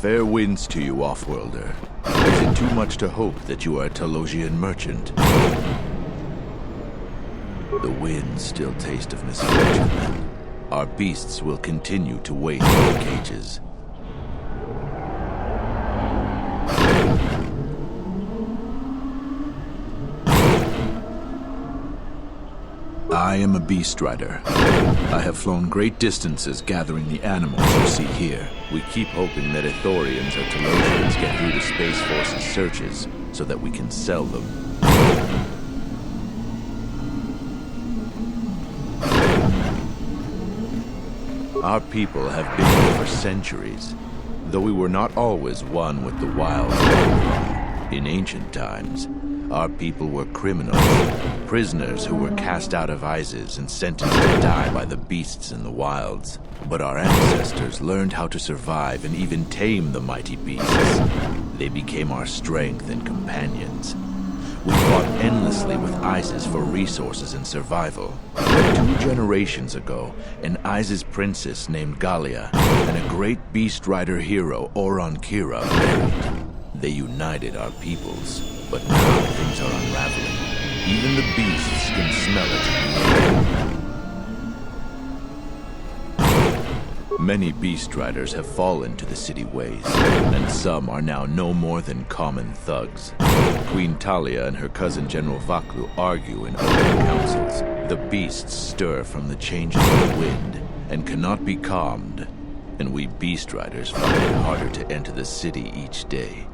Fair winds to you, Offworlder. Is it too much to hope that you are a Telosian merchant? The winds still taste of misfortune, then. Our beasts will continue to wait in their cages. I am a beast rider. I have flown great distances gathering the animals you see here. We keep hoping that Ithorians or Telosians get through the Space Force's searches so that we can sell them. Our people have been here for centuries, though we were not always one with the wild. In ancient times, our people were criminals, prisoners who were cast out of Isis and sentenced to die by the beasts in the wilds. But our ancestors learned how to survive and even tame the mighty beasts. They became our strength and companions. We fought endlessly with Isis for resources and survival. But 2 generations ago, an Isis princess named Gallia and a great beast rider hero, Kira, married. They united our peoples, but now things are unraveling. Even the beasts can smell it in the air. Many beast riders have fallen to the city ways, and some are now no more than common thugs. Queen Talia and her cousin General Vaklu argue in open councils. The beasts stir from the changes in the wind and cannot be calmed, and we beast riders find it harder to enter the city each day.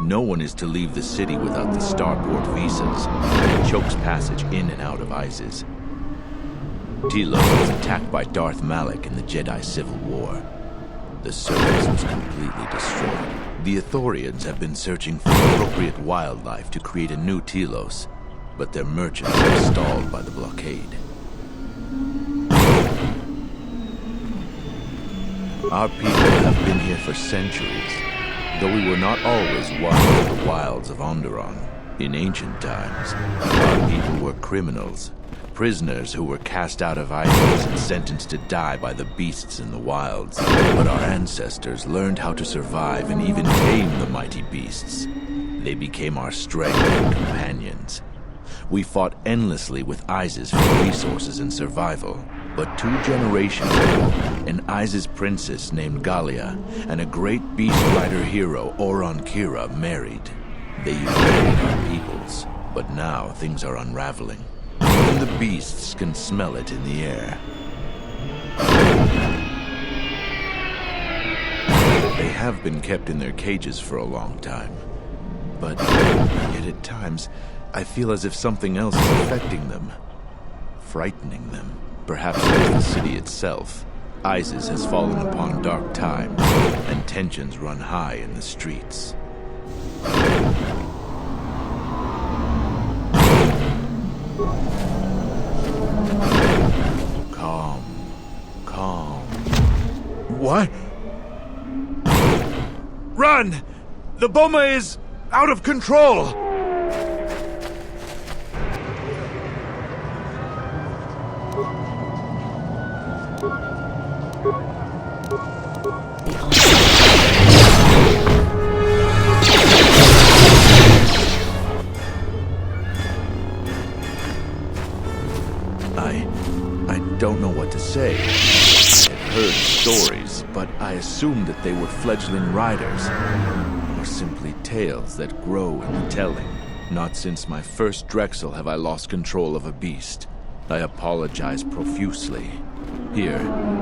No one is to leave the city without the starport visas. It chokes passage in and out of Isis. Telos was attacked by Darth Malak in the Jedi Civil War. The surface was completely destroyed. The Ithorians have been searching for appropriate wildlife to create a new Telos, but their merchants are stalled by the blockade. Our people have been here for centuries, though we were not always one with the wilds of Onderon. In ancient times, our people were criminals, prisoners who were cast out of Isis and sentenced to die by the beasts in the wilds. But our ancestors learned how to survive and even tame the mighty beasts. They became our strength and companions. We fought endlessly with Isis for resources and survival. But 2 generations ago, an Isis princess named Gallia and a great beast rider hero, Kira, married. They united our peoples, but now things are unraveling. Even the beasts can smell it in the air. They have been kept in their cages for a long time, but yet at times, I feel as if something else is affecting them, frightening them. Perhaps it is the city itself. Isis has fallen upon dark times, and tensions run high in the streets. Calm. What? Run! The Boma is out of control! I don't know what to say. I've heard stories, but I assumed that they were fledgling riders, or simply tales that grow in the telling. Not since my first Drexel have I lost control of a beast. I apologize profusely. Here,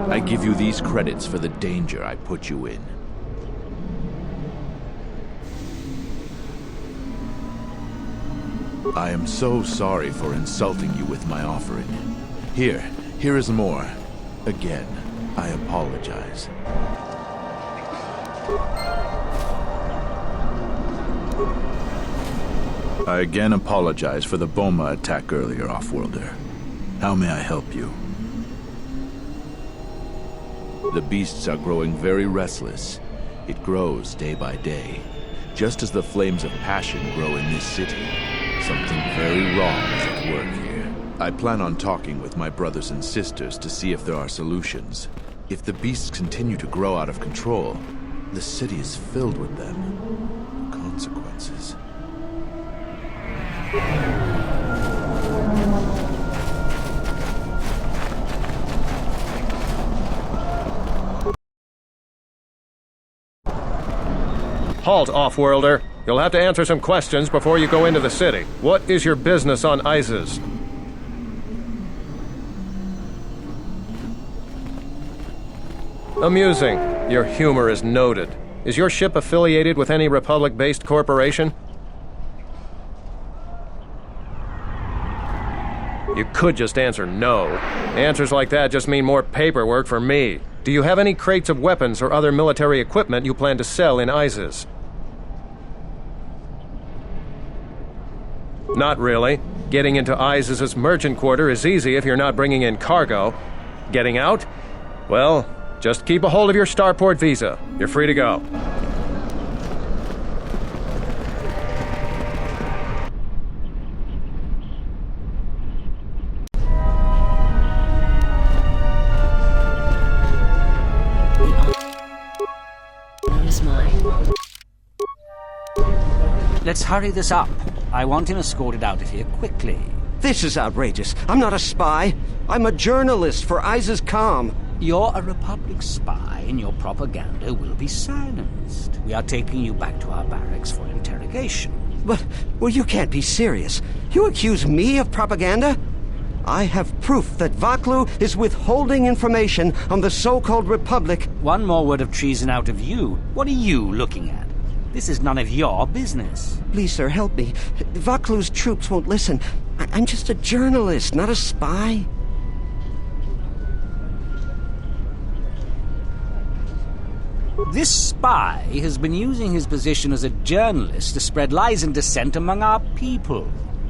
I give you these credits for the danger I put you in. I am so sorry for insulting you with my offering. Here is more. Again, I apologize. I again apologize for the Boma attack earlier, Offworlder. How may I help you? The beasts are growing very restless. It grows day by day, just as the flames of passion grow in this city. Something very wrong is at work here. I plan on talking with my brothers and sisters to see if there are solutions. If the beasts continue to grow out of control, the city is filled with them. Consequences. Halt, off-worlder. You'll have to answer some questions before you go into the city. What is your business on Isis? Amusing. Your humor is noted. Is your ship affiliated with any Republic-based corporation? You could just answer no. Answers like that just mean more paperwork for me. Do you have any crates of weapons or other military equipment you plan to sell in Isis? Not really. Getting into Isis's merchant quarter is easy if you're not bringing in cargo. Getting out? Well, just keep a hold of your starport visa. You're free to go. Let's hurry this up. I want him escorted out of here quickly. This is outrageous. I'm not a spy. I'm a journalist for Isis Com. You're a Republic spy, and your propaganda will be silenced. We are taking you back to our barracks for interrogation. But, well, you can't be serious. You accuse me of propaganda? I have proof that Vaklu is withholding information on the so-called Republic. One more word of treason out of you. What are you looking at? This is none of your business. Please, sir, help me. Vaklu's troops won't listen. I'm just a journalist, not a spy. This spy has been using his position as a journalist to spread lies and dissent among our people.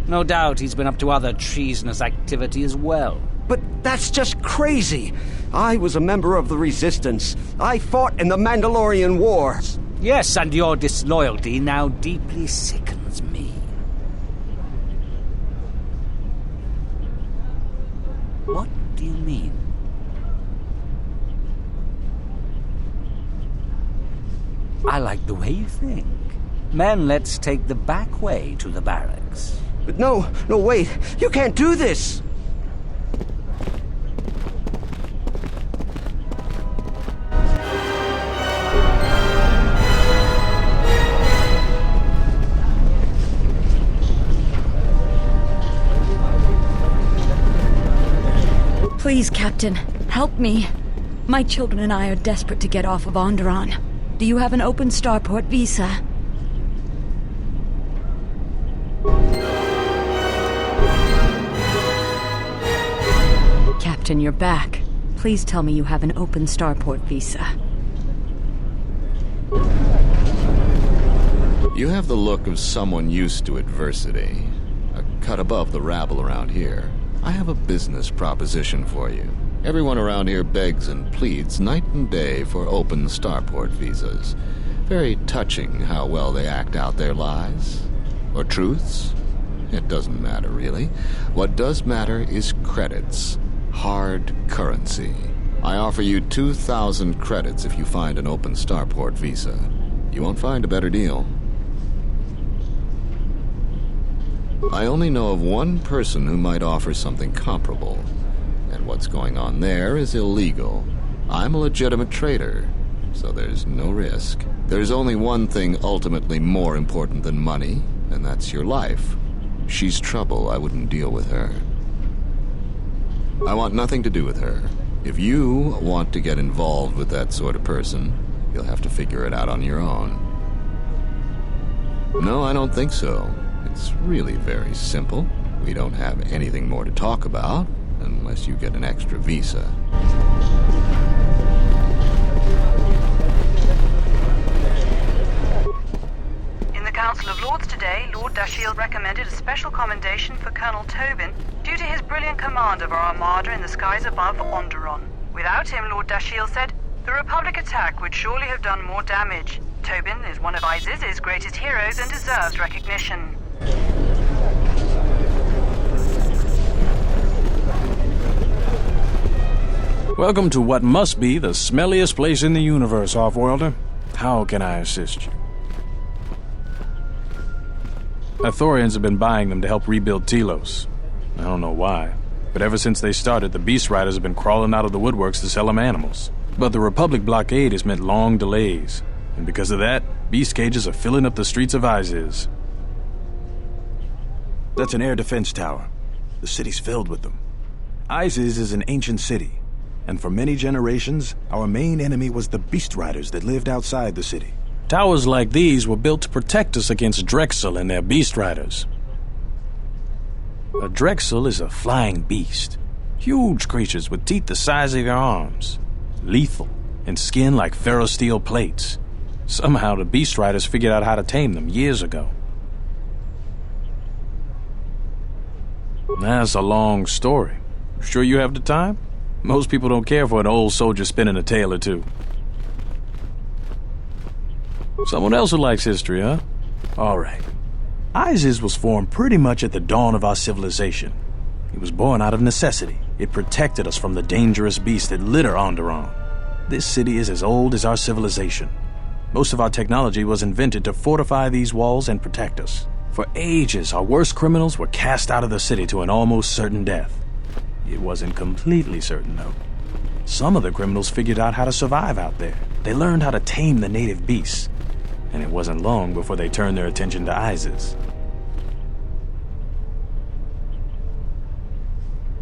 No doubt he's been up to other treasonous activity as well. But that's just crazy. I was a member of the Resistance. I fought in the Mandalorian Wars. Yes, and your disloyalty now deeply sickens me. What do you mean? I like the way you think. Men, let's take the back way to the barracks. But no, wait. You can't do this. Please, Captain, help me. My children and I are desperate to get off of Onderon. Do you have an open starport visa? Captain, you're back. Please tell me you have an open starport visa. You have the look of someone used to adversity. A cut above the rabble around here. I have a business proposition for you. Everyone around here begs and pleads night and day for open starport visas. Very touching how well they act out their lies. Or truths. It doesn't matter, really. What does matter is credits. Hard currency. I offer you 2,000 credits if you find an open starport visa. You won't find a better deal. I only know of one person who might offer something comparable. And what's going on there is illegal. I'm a legitimate trader, so there's no risk. There's only one thing ultimately more important than money, and that's your life. She's trouble. I wouldn't deal with her. I want nothing to do with her. If you want to get involved with that sort of person, you'll have to figure it out on your own. No, I don't think so. It's really very simple. We don't have anything more to talk about, unless you get an extra visa. In the Council of Lords today, Lord Dashiell recommended a special commendation for Colonel Tobin due to his brilliant command of our armada in the skies above Onderon. Without him, Lord Dashiell said, the Republic attack would surely have done more damage. Tobin is one of Isis's greatest heroes and deserves recognition. Welcome to what must be the smelliest place in the universe, Offworlder. How can I assist you? Ithorians have been buying them to help rebuild Telos. I don't know why, but ever since they started, the Beast Riders have been crawling out of the woodworks to sell them animals. But the Republic blockade has meant long delays, and because of that, beast cages are filling up the streets of Iziz. That's an air defense tower. The city's filled with them. Iziz is an ancient city, and for many generations, our main enemy was the Beast Riders that lived outside the city. Towers like these were built to protect us against Drexel and their Beast Riders. A Drexel is a flying beast. Huge creatures with teeth the size of your arms. Lethal, and skin like ferrosteel plates. Somehow the Beast Riders figured out how to tame them years ago. That's a long story. Sure you have the time? Most people don't care for an old soldier spinning a tale or two. Someone else who likes history, huh? All right. Iziz was formed pretty much at the dawn of our civilization. It was born out of necessity. It protected us from the dangerous beasts that litter Onderon. This city is as old as our civilization. Most of our technology was invented to fortify these walls and protect us. For ages, our worst criminals were cast out of the city to an almost certain death. It wasn't completely certain, though. Some of the criminals figured out how to survive out there. They learned how to tame the native beasts. And it wasn't long before they turned their attention to Iziz.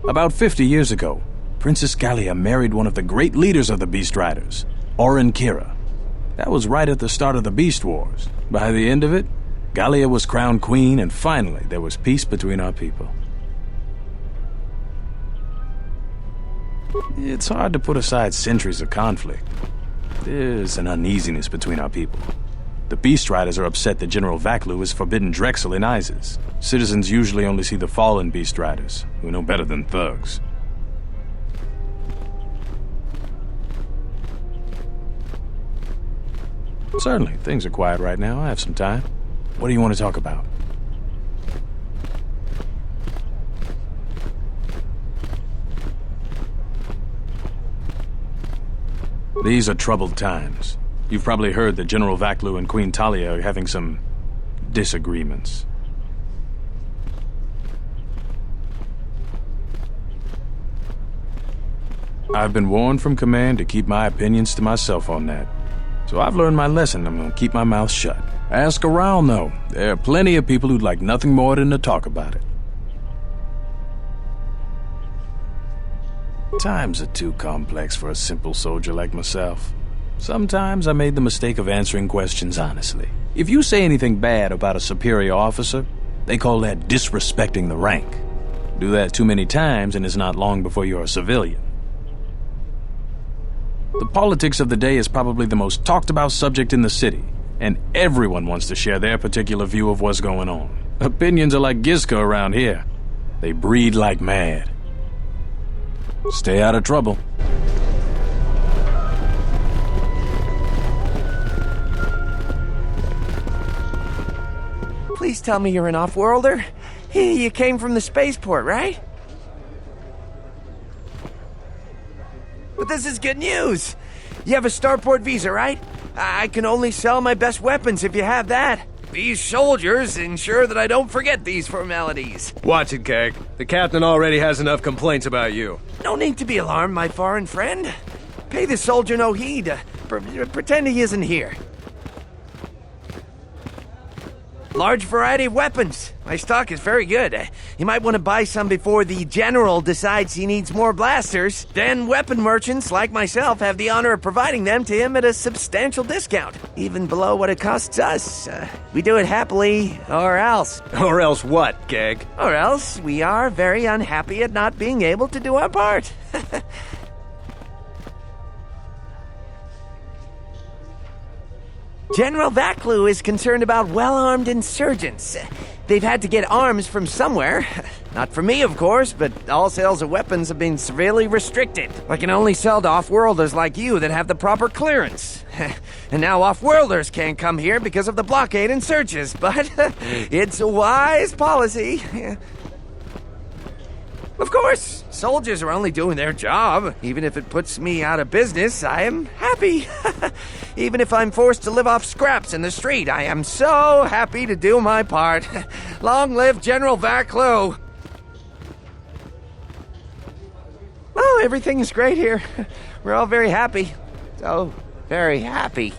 About 50 years ago, Princess Gallia married one of the great leaders of the Beast Riders, Orin Kira. That was right at the start of the Beast Wars. By the end of it, Gallia was crowned queen, and finally there was peace between our people. It's hard to put aside centuries of conflict. There's an uneasiness between our people. The Beast Riders are upset that General Vaklu has forbidden Drexel in Iziz. Citizens usually only see the fallen Beast Riders, who know better than thugs. Certainly, things are quiet right now. I have some time. What do you want to talk about? These are troubled times. You've probably heard that General Vaklu and Queen Talia are having some disagreements. I've been warned from command to keep my opinions to myself on that. So I've learned my lesson. I'm gonna keep my mouth shut. Ask around, though. There are plenty of people who'd like nothing more than to talk about it. Times are too complex for a simple soldier like myself. Sometimes I made the mistake of answering questions honestly. If you say anything bad about a superior officer, they call that disrespecting the rank. Do that too many times and it's not long before you're a civilian. The politics of the day is probably the most talked about subject in the city, and everyone wants to share their particular view of what's going on. Opinions are like Gizka around here. They breed like mad. Stay out of trouble. Please tell me you're an off-worlder. You came from the spaceport, right? But this is good news. You have a starport visa, right? I can only sell my best weapons if you have that. These soldiers ensure that I don't forget these formalities. Watch it, Keg. The captain already has enough complaints about you. No need to be alarmed, my foreign friend. Pay the soldier no heed. Pretend he isn't here. Large variety of weapons. My stock is very good. You might want to buy some before the general decides he needs more blasters. Then weapon merchants like myself have the honor of providing them to him at a substantial discount, even below what it costs us. We do it happily, or else. Or else what, Keg? Or else we are very unhappy at not being able to do our part. General Vaklu is concerned about well-armed insurgents. They've had to get arms from somewhere. Not from me, of course, but all sales of weapons have been severely restricted. I can only sell to off-worlders like you that have the proper clearance. And now off-worlders can't come here because of the blockade and searches, but it's a wise policy. Of course, soldiers are only doing their job. Even if it puts me out of business, I am happy. Even if I'm forced to live off scraps in the street, I am so happy to do my part. Long live General Vaclu! Oh, everything is great here. We're all very happy. So very happy.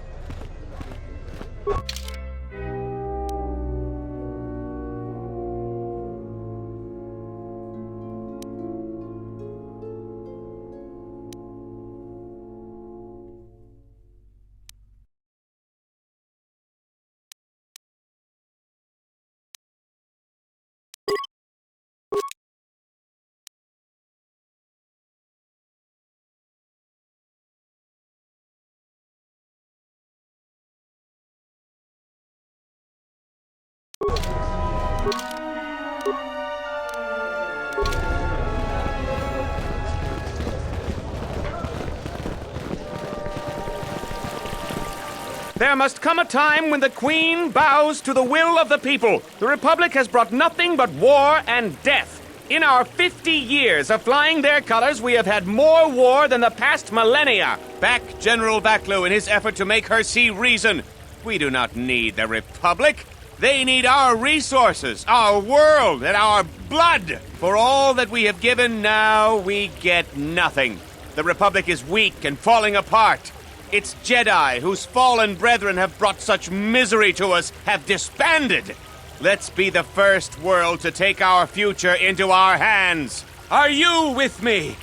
There must come a time when the Queen bows to the will of the people. The Republic has brought nothing but war and death. In our 50 years of flying their colors, we have had more war than the past millennia. Back General Vaclu in his effort to make her see reason. We do not need the Republic. They need our resources, our world, and our blood. For all that we have given, now we get nothing. The Republic is weak and falling apart. Its Jedi, whose fallen brethren have brought such misery to us, have disbanded. Let's be the first world to take our future into our hands. Are you with me?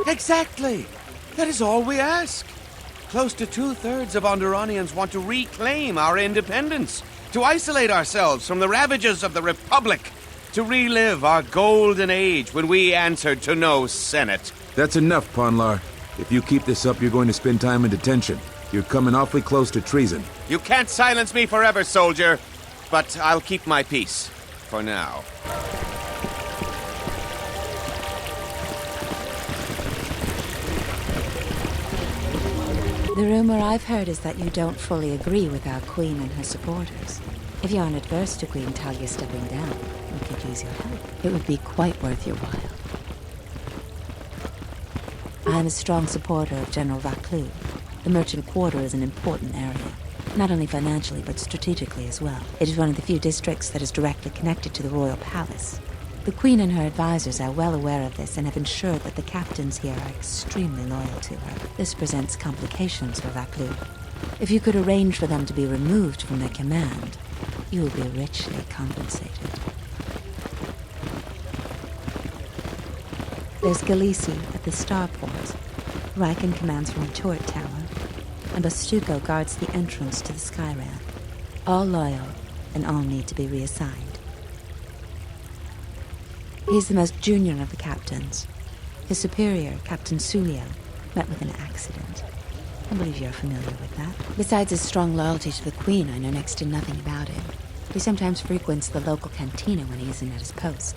Exactly. That is all we ask. Close to 2/3 of Onderonians want to reclaim our independence, to isolate ourselves from the ravages of the Republic, to relive our golden age when we answered to no Senate. That's enough, Ponlar. If you keep this up, you're going to spend time in detention. You're coming awfully close to treason. You can't silence me forever, soldier, but I'll keep my peace. For now. The rumor I've heard is that you don't fully agree with our Queen and her supporters. If you aren't adverse to Queen Talia stepping down, we could use your help. It would be quite worth your while. I'm a strong supporter of General Vaclu. The merchant quarter is an important area, not only financially but strategically as well. It is one of the few districts that is directly connected to the royal palace. The Queen and her advisors are well aware of this and have ensured that the captains here are extremely loyal to her. This presents complications for Vaclu. If you could arrange for them to be removed from their command, you will be richly compensated. There's Galisi at the starport. Riken commands from the turret tower, and Bastuco guards the entrance to the Skyran. All loyal, and all need to be reassigned. He's the most junior of the captains. His superior, Captain Sulio, met with an accident. I believe you're familiar with that. Besides his strong loyalty to the Queen, I know next to nothing about him. He sometimes frequents the local cantina when he isn't at his post.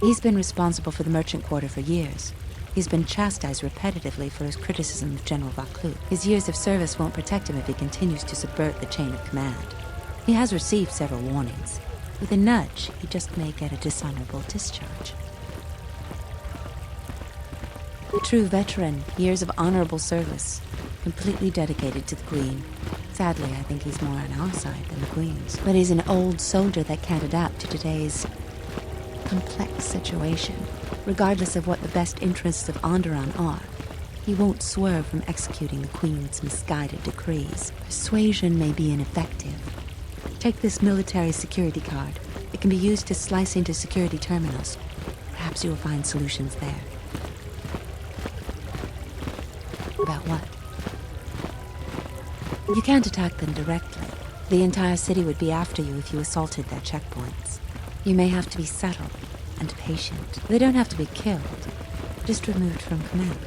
He's been responsible for the merchant quarter for years. He's been chastised repetitively for his criticism of General Vaclu. His years of service won't protect him if he continues to subvert the chain of command. He has received several warnings. With a nudge, he just may get a dishonorable discharge. A true veteran, years of honorable service, completely dedicated to the Queen. Sadly, I think he's more on our side than the Queen's. But he's an old soldier that can't adapt to today's complex situation. Regardless of what the best interests of Onderon are, he won't swerve from executing the Queen's misguided decrees. Persuasion may be ineffective. Take this military security card. It can be used to slice into security terminals. Perhaps you will find solutions there. About what? You can't attack them directly. The entire city would be after you if you assaulted their checkpoints. You may have to be subtle and patient. They don't have to be killed, just removed from command.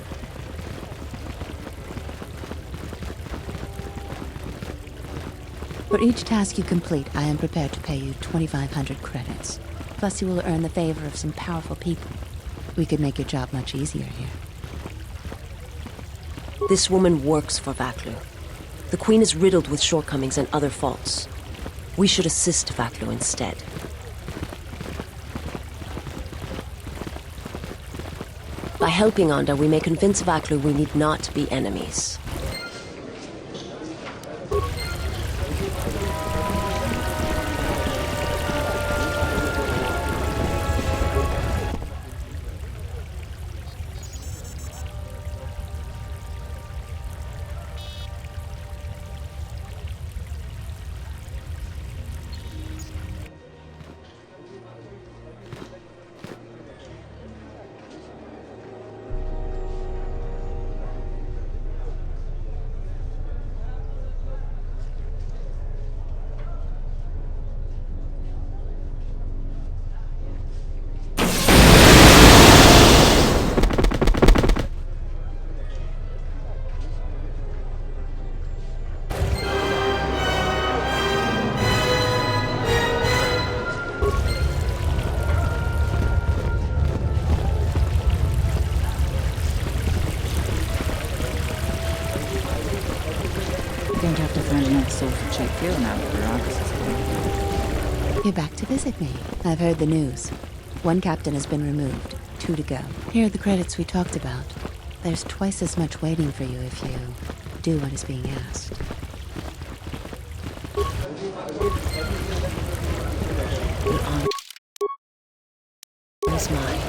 For each task you complete, I am prepared to pay you 2,500 credits. Plus you will earn the favor of some powerful people. We could make your job much easier here. This woman works for Vaclu. The Queen is riddled with shortcomings and other faults. We should assist Vaklu instead. By helping Onda, we may convince Vaklu we need not be enemies. Going to have to find another soul for check fuel now that Marauder's is gone. You're back to visit me. I've heard the news. 1 captain has been removed. 2 to go. Here are the credits we talked about. There's twice as much waiting for you if you do what is being asked. The honor is mine.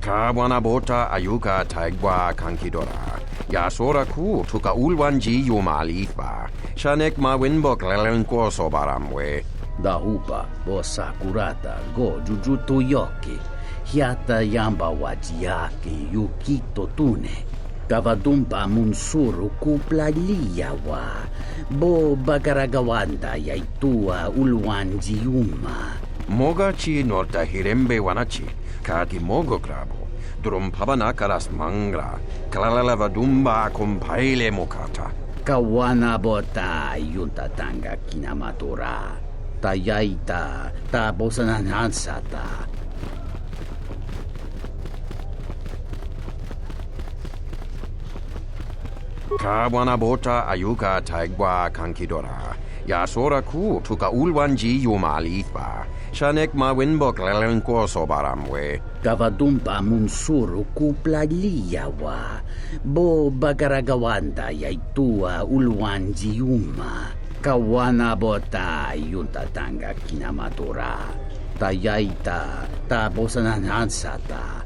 Kawanabota ayuka taigwa kankidora. Yasora ku tuka ulwanji yumalitva. Shanek ma winbok lelenko sobaramwe. Dahupa bosa kurata go jujutu yoki. Hiata yamba wajiaki yukito tune. Kavadumpa munsuru kupla liyawa. Bo bagaragawanda yaitua ulwanji yuma. Mogachi norta hirembe wanachi. Kati mogo krabo. Drum pabana karas mangra. Kalalava dumba kumpaile mokata. Kawana bota yunta tanga kinamatura. Tayaita ta bosananansata. Kawanabota ayuka taigwa kankidora. Yasora ku tuka ulwanji yumalitva. Shanek ma winbok lelenko sobaramwe. Kavadumpa munsuru kupla liyawa. Bo bagaragawanda yaitua ulwanji yuma. Kawana bota yunta tanga kinamatura. Tayaita ta bosananansata.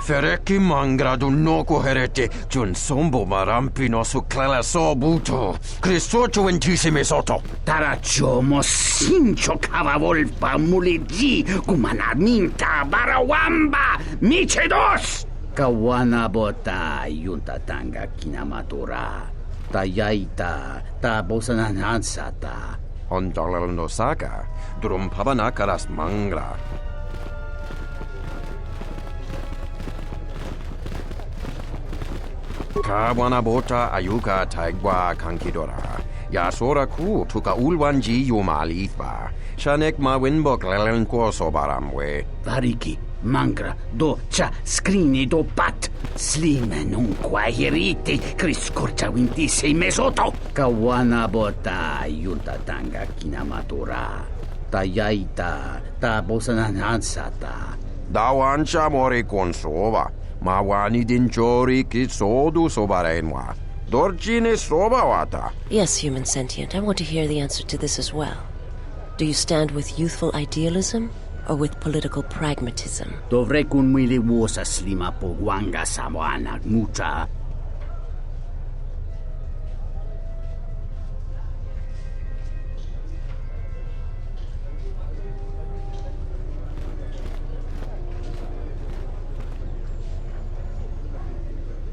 Fereki mangra noko herete jun sombo marampi no su clela sobuto. Cristocho intissime soto. Tarachomo sincho cavavolpa muligi kumanaminta barawamba michedos. Kawana bota yunta tanga kinamatura. Tayaita ta bosananansata. Ondalal no saga. Drum pabana karas mangra. Kawanabota ayuka taigwa kankidora. Yasora ku tuka ulwanji yumalitva. Shanek ma winbok lelenko sobaramwe. Variki, mangra, do cha skrini do pat. Slime non quahiriti, criscorcia wintise mesoto. Kawana bota yunta tanga kinamatura. Tayaita ta bosananansata. Dawancha mori konsova. Mawani dinchori kitsodu sobarenwa. Dorjine sobawata. Yes, human sentient, I want to hear the answer to this as well. Do you stand with youthful idealism or with political pragmatism? Dovrei kun mili wosa slima po wanga samoana mucha.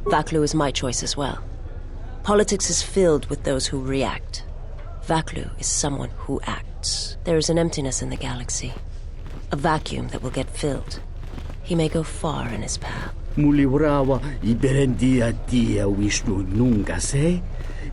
Vaklu is my choice as well. Politics is filled with those who react. Vaklu is someone who acts. There is an emptiness in the galaxy. A vacuum that will get filled. He may go far in his path. Mulibrawa iberendia tia Vishnu nunca se.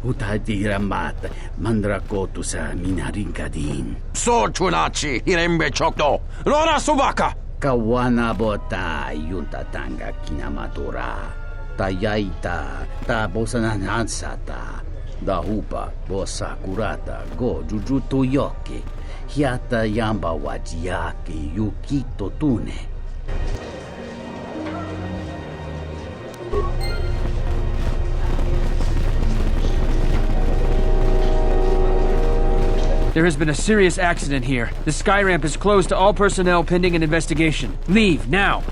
Utadira mata mandrakotu sa minarinkadin. So chunachi hirembe chokdo. Lora subaka. Kawana bota yunta tanga kinamatora. Tayaita ta bosananansata. Da hupa bosa kurata go jujuto yoke. Hiata yamba wajiake yukito tune. There has been a serious accident here. The sky ramp is closed to all personnel pending an investigation. Leave, now!